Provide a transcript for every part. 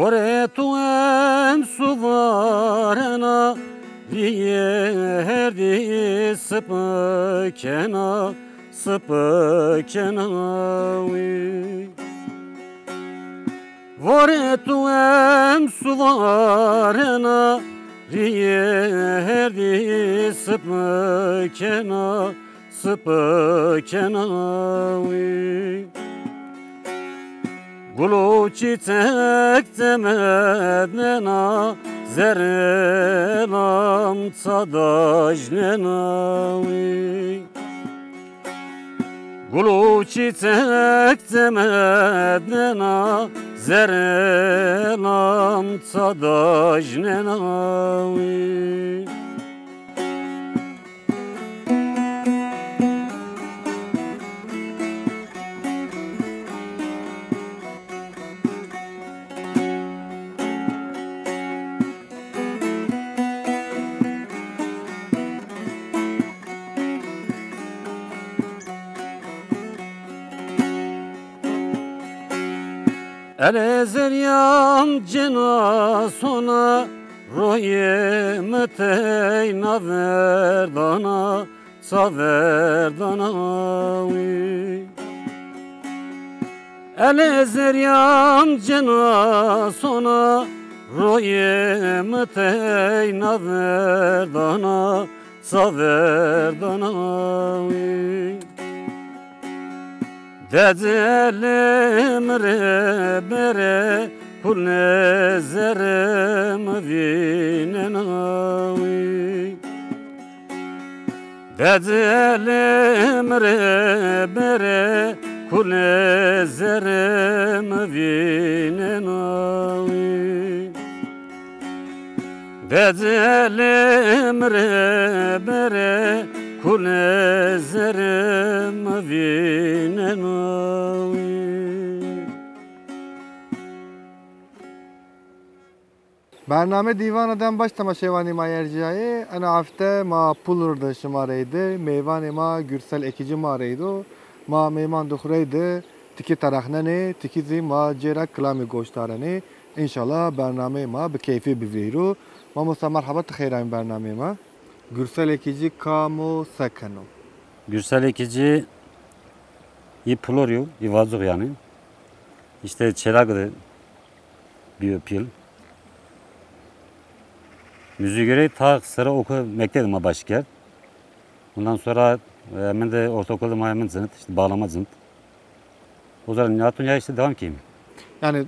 Vore tu em suvarena Vierdi sıpıkena Sıpıkena Vore tu em suvarena Vierdi sıpıkena Sıpıkena Gulu çiçek temednena Zerelam tsadajnena Gulu çiçek temednena Zerelam tsadajnena Elezeryam cena sona Roye meteyna verdana Saverdana Elezeryam cena sona Roye meteyna verdana Saverdana Dedelim rebere Kul nezerem vinenavi Dedelim rebere Kul nezerem vinenavi Dedelim rebere Kul nezerem vinenavi برنامه دیوان آدم باش تماشاوانی ما یرجایی انا هفته ما پولرد شمارهیده میوان ما گرسل اکیجی مارهیدو ما میمان دخوریده تکی ترخننه تکی زی ما جیرا کلامی گوشتارنه انشالله برنامه ما به کیفی بویرو ما مسا مرحبا تخیرین برنامه ما گرسل اکیجی کامو سکنو Gürsel ekici iyi puloryu, iyi vazuk yani. İşte çelagıdı bir pil. Müziğe göre ta sıra oku mektedim ma başker. Ondan sonra hemen de ortaokulda ma hemen zınt, işte bağlama zınt. O zaman nihatun ya işte devam ki. Yani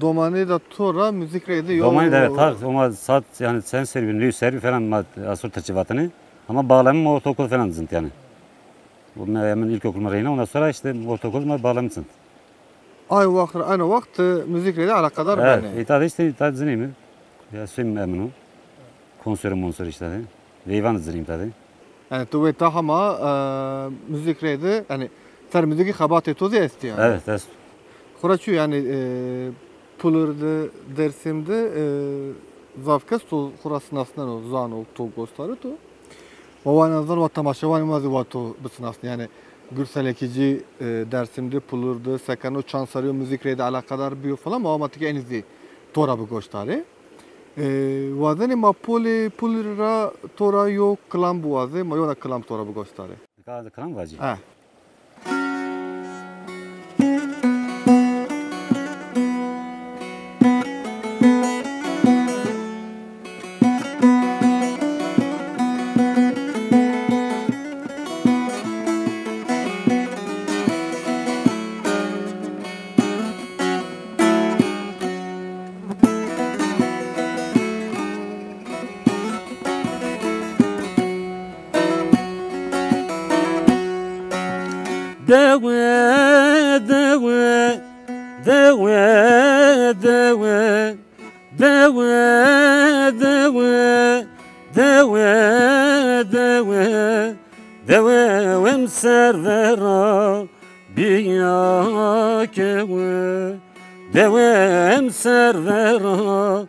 domani da tora müzik reydi yok. Domani da evet ta ama saat yani sen servi, nüy servi falan ma asur taçıvatını. Ama bağlamam ortaokul falan zınt yani. Bu hemen ilkokuluma reyna ondan sonra işte ortaokuluma bağlamam zınt. Ay vakit aynı vakit müzik reydi alakadar evet, beni. Evet, işte itaat zınıyım mı? Ya söyleyeyim eminu. Konser işte de. Veyvan zınıyım tadı. Yani tu ve tahama müzik reydi yani ser müziği xabat etozi esti yani. Evet, evet. Kuraçu yani pulurdu dersimde zavkas to kurasınasından o zano to gösteri to. O nazar ve tamaşavan mazı vato bisnasın yani Gürsel ekici dersimde pulurdu sekano çansarıyor müzik reydi alakadar biyo falan ama amatiki en izi tora bu gösteri. Vazeni ma pulira tora yo klam bu vaze ma yo na klam tora bu gösteri. Klam vacı. Ha. Devem servera biyakewe Devem servera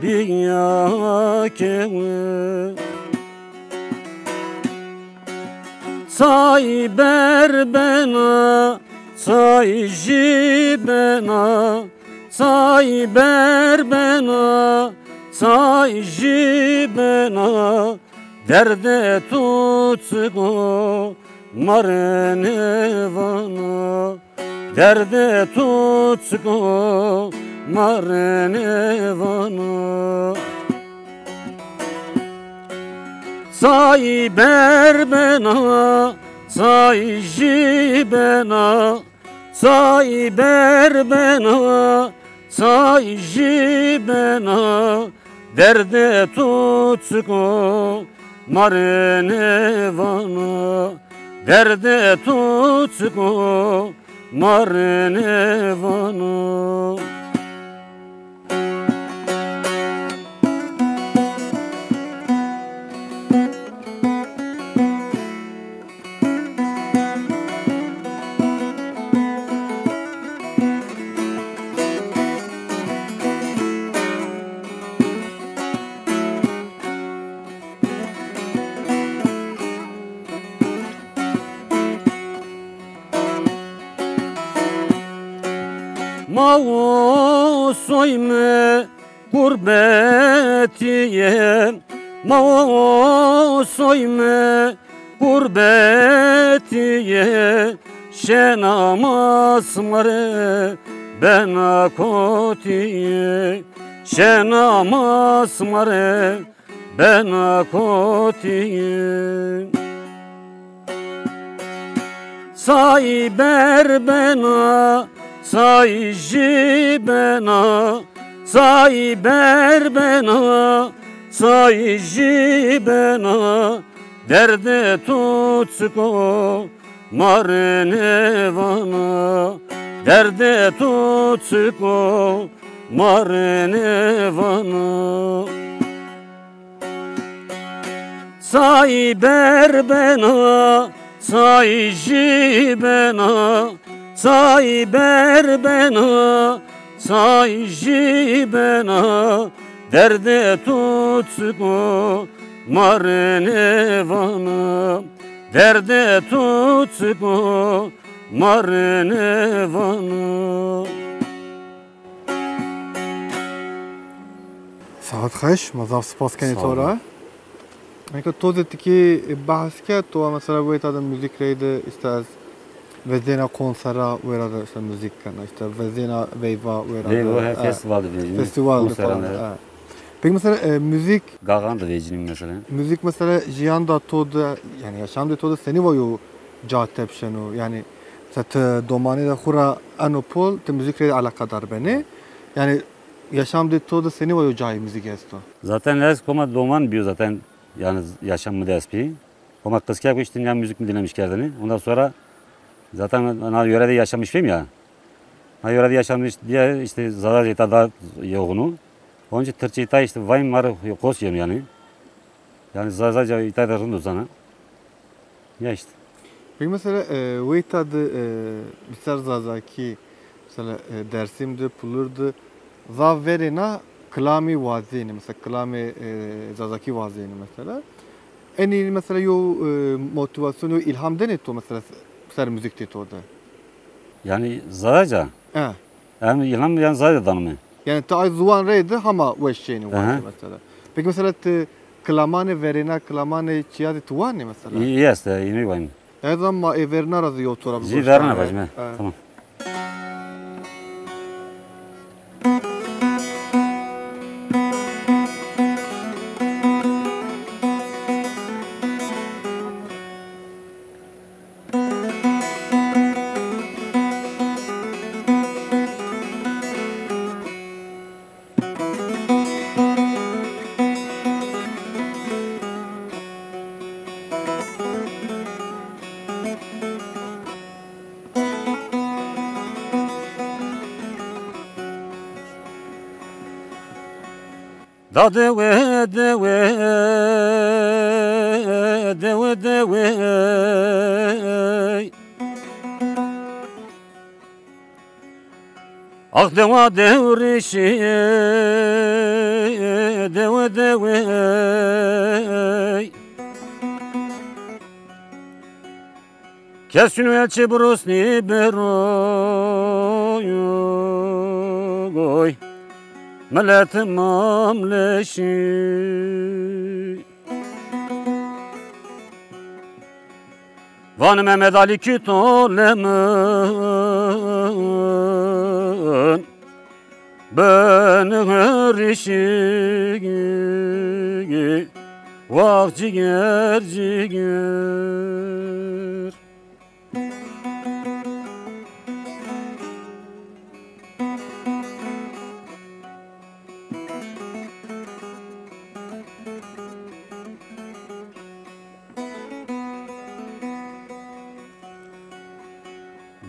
biyakewe Say berbena, say jibena say berbena, say jibena, derde tutsko marnevana, derde tutsko marnevana. Say berbena, say jibena, say berbena, say jibena, derde tutsko marnevana, derde tutsko marnevana. Mao soyme gurbetiye, Mao soyme gurbetiye, şenamas mare bena kotiye, şenamas mare bena kotiye. Say berbena, say jibena, say berbena, say jibena, derde tutsko marnevana, derde tutsko marnevana. Say berbena, say jibena, say berbena, say jibena, derde tutsko marnevana, derde tutsko marnevana. ساعت خش مضاف سپاس کنی تو را اینکه تو دیدی که بحث کرد تو مثلا باید آدم موزیک ریده استاد وزینا کنسرا ویراده işte müzik kana işte vezina veyva Veyva festivalde vecinin. Festivalde falan. Peki mesela müzik Gagan da vecinin mesela. müzik mesela jiyan da to da yani yaşam da to da seni vayo catep şenu yani tat domani da khura anopol te müzik re alakadar beni yani yaşam da to da seni vayo cay müzik esto. Zaten les koma doman biyo zaten yani yaşam mı despi. Koma kıskia işte ya müzik mi dinlemiş kendini. Ondan sonra zaten ana yörede yaşamış mıyım ya. Ha yörede yaşamış diye işte zarar yeta da yoğunu. Onun için Türkçe ita işte vayım var kosuyum yani. Yani zarar ita da rundu sana. Ya işte. Peki mesela wait adı bisar zazaki mesela dersimde pulurdu za verena klami vazini mesela klami zazaki vazini mesela. En iyi mesela yo motivasyonu ilham denetti mesela ser müzik dedi orada. Yani zararca. Yani ilham yani zarar danımı. Yani ta zuvan reydi ama weşçeni var mesela. Peki mesela klamane verena klamane çiyadi tuvan mesela. İyi işte yine vayım. Her zaman verena razı yotura. Zi verena bacım. Tamam. Da dewe dewe dewe dewe Ah deva devrişi deve deve Kesün elçi brusni beroyu goy milletim mamleşi Van Mehmet Ali Kütolem'ın benim işi vah ciğer ciğer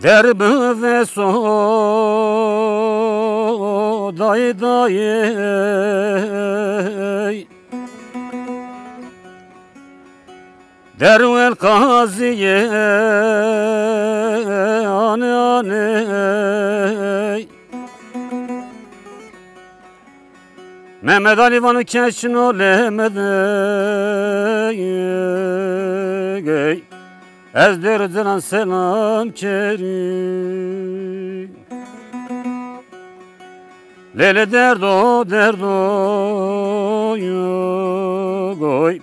Derbi ve so dayı dayı Dervel kaziye ane ane Mehmet Ali Van'ı keşin olemede Ezderden selam keri Lele derdo derdo goy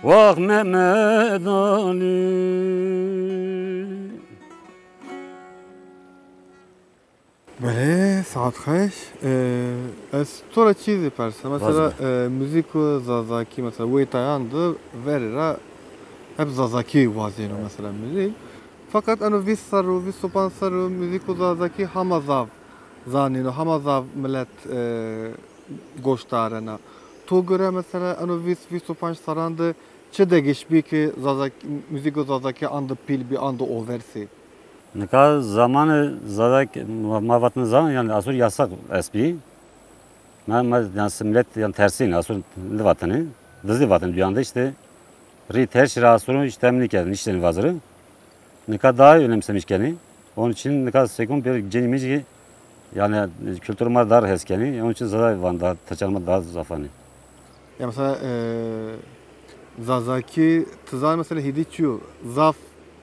Vah Mehmet Ali Böyle saat kaç? Ez sonra çiz yaparsın. Mesela müzik ve zazaki mesela bu itayandı verir hep zazaki vaziyonu mesela müzik. Fakat ano vis saru, vis sopan saru, müzik ve zazaki hamazav zanino, hamazav millet goştarına. To göre mesela ano vis sopan sarandı çe de geçbi ki zazaki müzik ve zazaki andı pil bir andı o versi. Ne kadar zamanı zadak mavatın zaman yani asur yasak esbi. Yani millet yani tersine asur vatanı, dızı vatanı dünyada işte rit her şey asuru işlemlik yani işlerin vazırı. Ne kadar daha önemsemiş kendini. Onun için ne kadar sekund bir cenimici yani kültürüme dar heskeni. Onun için zaten van daha taçalma daha zafanı. Ya mesela zazaki tızar mesela hidiçiyor. Zaf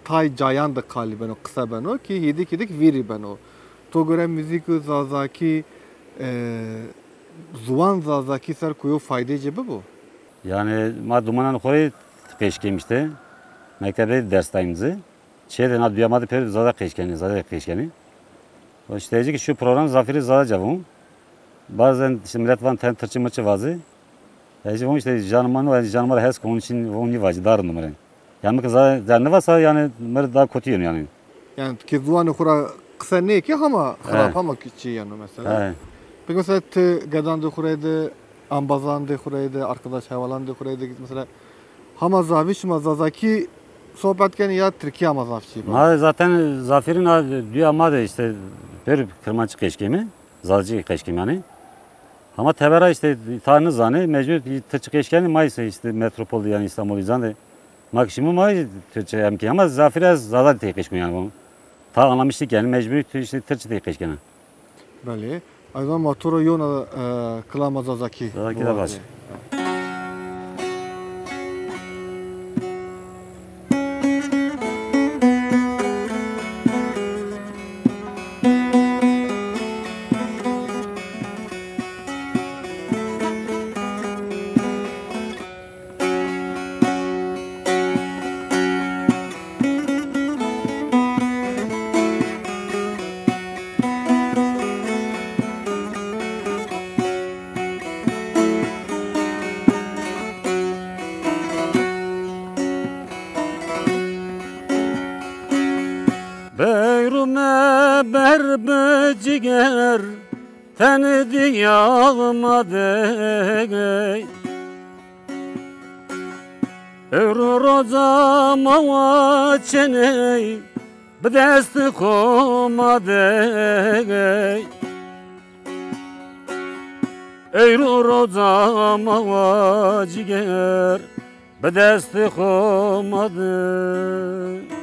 tay cayan da kali ben o kısa ben o ki hidik viri ben o. To göre müzik zazaki zuvan zazaki ser koyu fayda cebi bu. Yani ma dumanan koyu keşkemişti. Mektepte derstayımızı. Şeyden adı duyamadı peri zadak keşkeni. O işte diyecek ki şu program zafiri zada cevum. Bazen işte millet van tırçı mırçı vazı. Yani işte canıma hes onun için onun vacı dar numara. Yani kıza ne varsa yani daha kötü yani. Yani ki zuvanı kura kısa ne ki ama harap ama küçüğü yani mesela. Peki mesela gadan da kuraydı, ambazan da kuraydı, arkadaş havalan da kuraydı mesela. Hama zaviş ma zazaki sohbetken ya Türkiye ama zavçı. Ma zaten zafirin diyor ama da işte bir kırmançı keşkemi, zalcı keşkemi yani. Ama tebera işte tanrı zanı mecbur tırçı keşkeni maysa işte metropolde yani İstanbul zanı. Maksimum ay tırçı emki ama zafire zada tek keşkemi yani bunu. Ta anlamıştık yani mecbur işte tırçı tek keşkeni. Böyle. Aydan motoru yona klama zazaki. Zazaki de baş. Beyrume berbe ciger teni diyağıma dey Ömrü rozama çeney bidesti koma dey Ömrü rozama ciger bidesti koma dey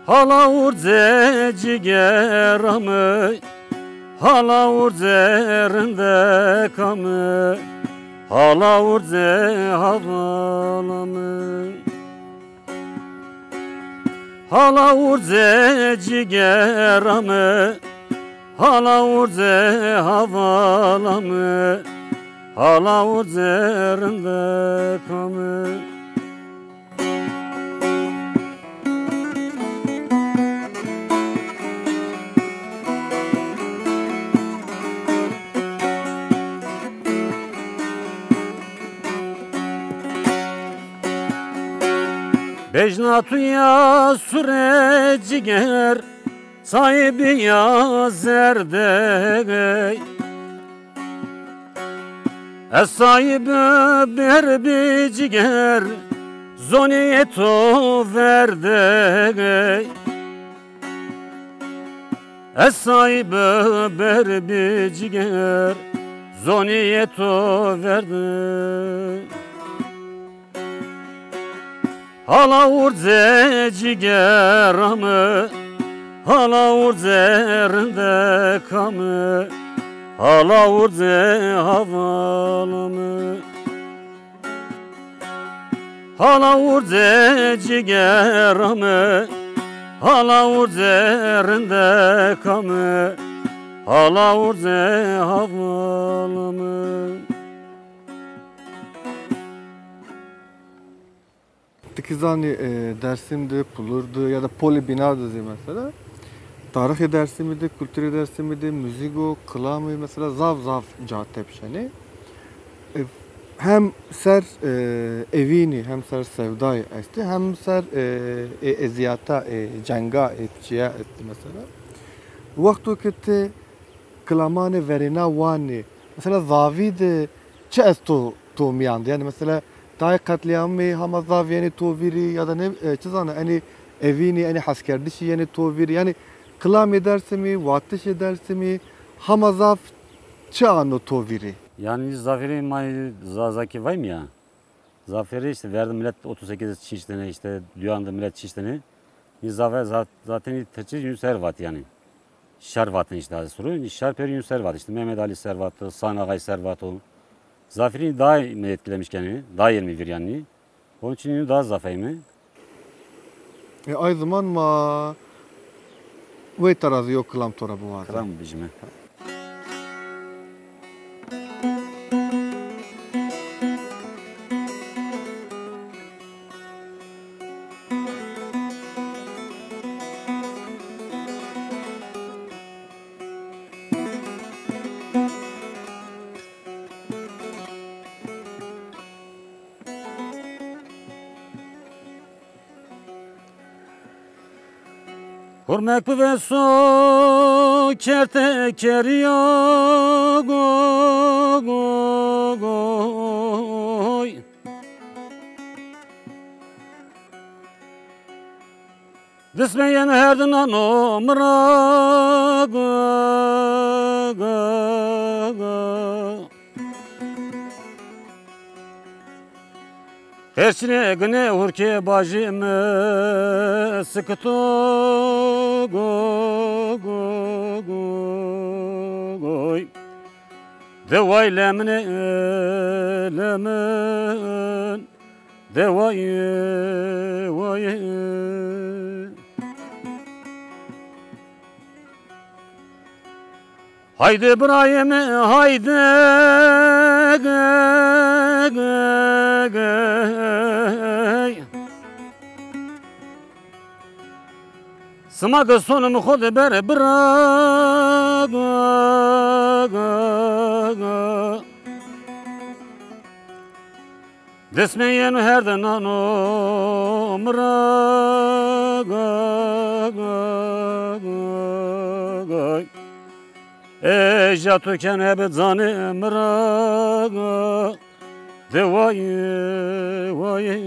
Hala urze cigeramı, hala urzerinde kamı, hala urze havalamı. Hala urze cigeramı, hala urze havalamı, hala urzerinde kamı. Bejnatu ya süreciger, sahibi ya zerde. Es sahibi bir ciger, zoniyeto verde. Es sahibi bir ciger, zoniyeto verde. Hala urze cigeramı, hala urzerinde kamı, hala urze havalımı. Hala urze cigeramı, hala urzerinde kamı, hala urze havalımı. Tikizani dersimde, pulurdu ya da poli binardı mesela. Tarih dersi miydi, kültür dersi miydi, müzigo, kılamı mesela zav cahat pişeni. Hem ser evini, hem ser sevdayı esti, hem ser eziyata, cenga etçiye etti mesela. Vaktu ki kılamanı verina vani, mesela zavi de çe esto miyandı, yani mesela Tay katliamı hama zaviyeni toviri ya da ne çizana hani evini hani haskerdişi yani toviri yani kılam ederse mi vatış ederse mi hama zav çağını toviri. Yani zaferi may zazaki var mı ya? Zaferi işte verdi millet 38 çeşitini işte dünyada millet çeşitini. Zafer zaten tercih yün servat yani. Şervatın işte adı soru. Şerper yün servat işte Mehmet Ali servatı, Sanagay servatı. Zaferi daha mı etkilemiş kendini? Daha yirmi yani. Onun için daha zaferi mi? Aynı zaman ma ve tarazı yok kılam tora bu var. Kılam bijime. Hürmek ve su kerte keriyo goy. Dismeyen herdinan omra Tersine güne hurke bacımı sıkıto goy. Devay lemine lemen devay vay. Haydi İbrahim haydi Smak sonum khod ber bırak Desmeyen herden ano mırak Ejatu ken ebed zanı mırak Devay vay.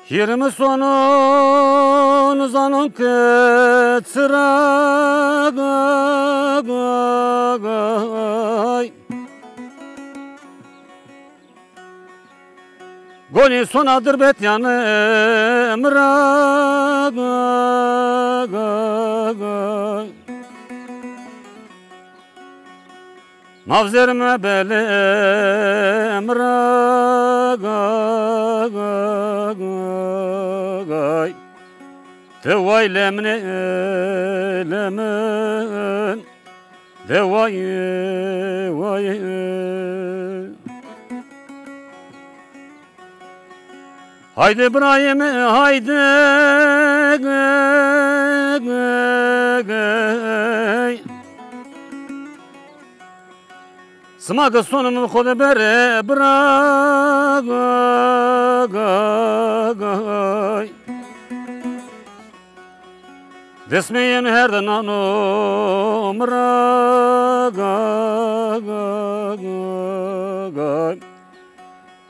Yirmi sonun zanın kıtsıra. Koni sonadır bet yanım ragay. Mavzerime belem ragay. Devay lemne lemen devay vay. Haydi İbrahim haydi Smaga sonumu kode bere bragay Desmeyen herden anum ragay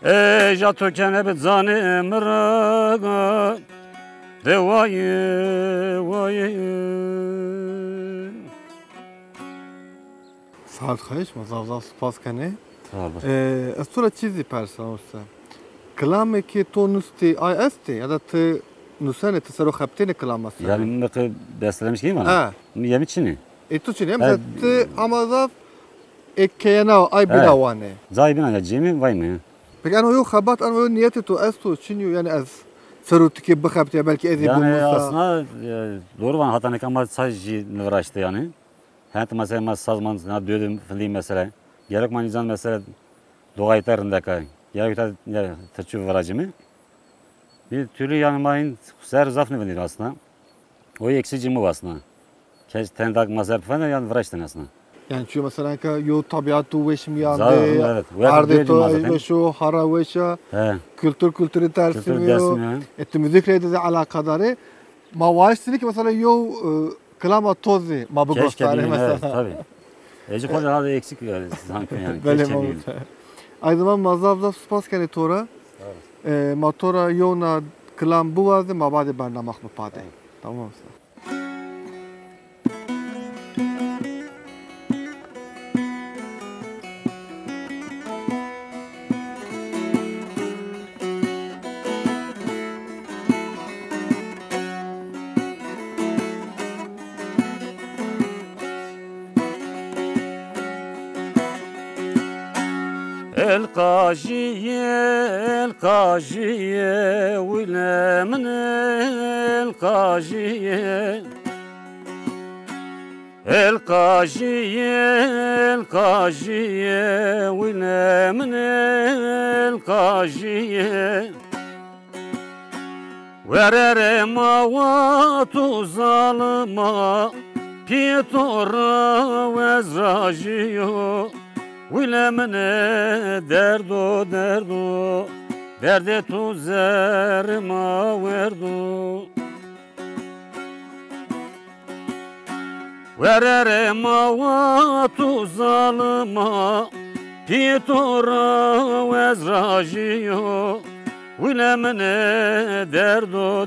Eja tökene bet zanim ragay Devay vay. Saat kaç mı? Zavzav spas kane. Tabii. Estura çizi persa olsa. Kılame ki to nusti ay esti ya da te nusane te sero khaptene kılaması. Yani mıkı beslemiş gibi mi? Ha. Yemi Çin'i. Tu çini mesela te amazav ekkeyana ay bilavane. Zahibin aya cemi vay mı? Peki ano yo khabat ano yo niyeti to estu çini yani az serutki bıkhapte belki ezi Yani bulmuşsa. aslında doğru var hatanek ama sadece nıvraştı yani. Hent mesela sazman na dödüm film mesela. Gerek manizan mesela doğa iterinde kay. Gerek ta tçu varacımı. Bir türlü yani mayın ser zafne venir aslında. O eksici mi aslında. Keş tendak mazar falan yani vraştın aslında. Yani şu mesela ka yo tabiatı veşmi Zaten, yandı. evet. Arde to Zaten. şu hara veşa. He. Kültürü tersimi Kültür yo. dersimi. müzikle de alakadarı. Ma vaştini ki mesela yo klama tozi ma bu Keşke gösteri bir evet mesela. tabii. Eci koca hadi eksik yani sanki yani. Böyle Keşke mi bir. oldu? Aynı zamanda mazavda spas kene tora. Motora yona klam bu vardı ma bade barnamak mı pade. Tamam mı? El kajiye wile min el kajiye wile min el kajiye verere mavatu zalma pitora vezrajiyo Wile mene derdo Derde tu zerma verdu Verere mavatu zalma Pitora vezrajiyo Wile mene derdo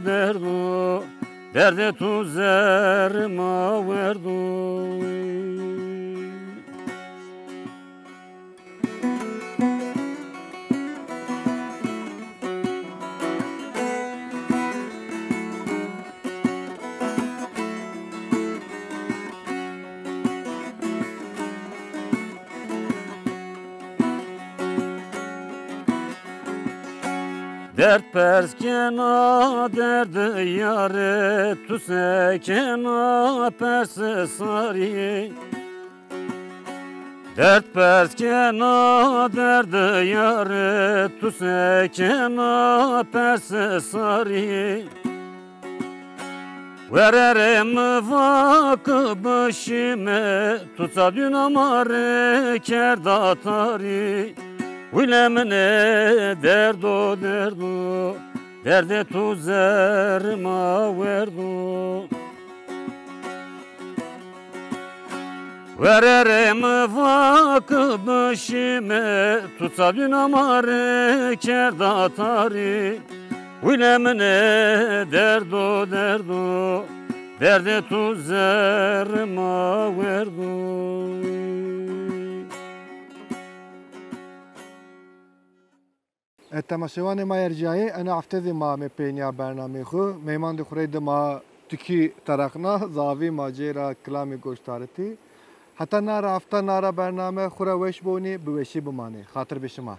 Derde tu zerma verdu Dert perskena derdi yare tu sekena persi sari Dert perskena derdi yare tu sekena persi sari Vererem vakı başime tutsa dünamare kerdatari Wile mene derdo Derde tu zerma verdu Vererem vakı başime Tutsa dünamare kerdatari Wile mene derdo Derde tu zerma verdu تماشاوان ما يرجعي أنا أفتذي ما مبينيا برنامج خو ميمان دي خريد ما تكي ترقنا زاوي ماجرا كلامي گوشتارتي حتى نارا أفتا نارا برنامج خورا وش بوني بوشي بماني خاطر بشما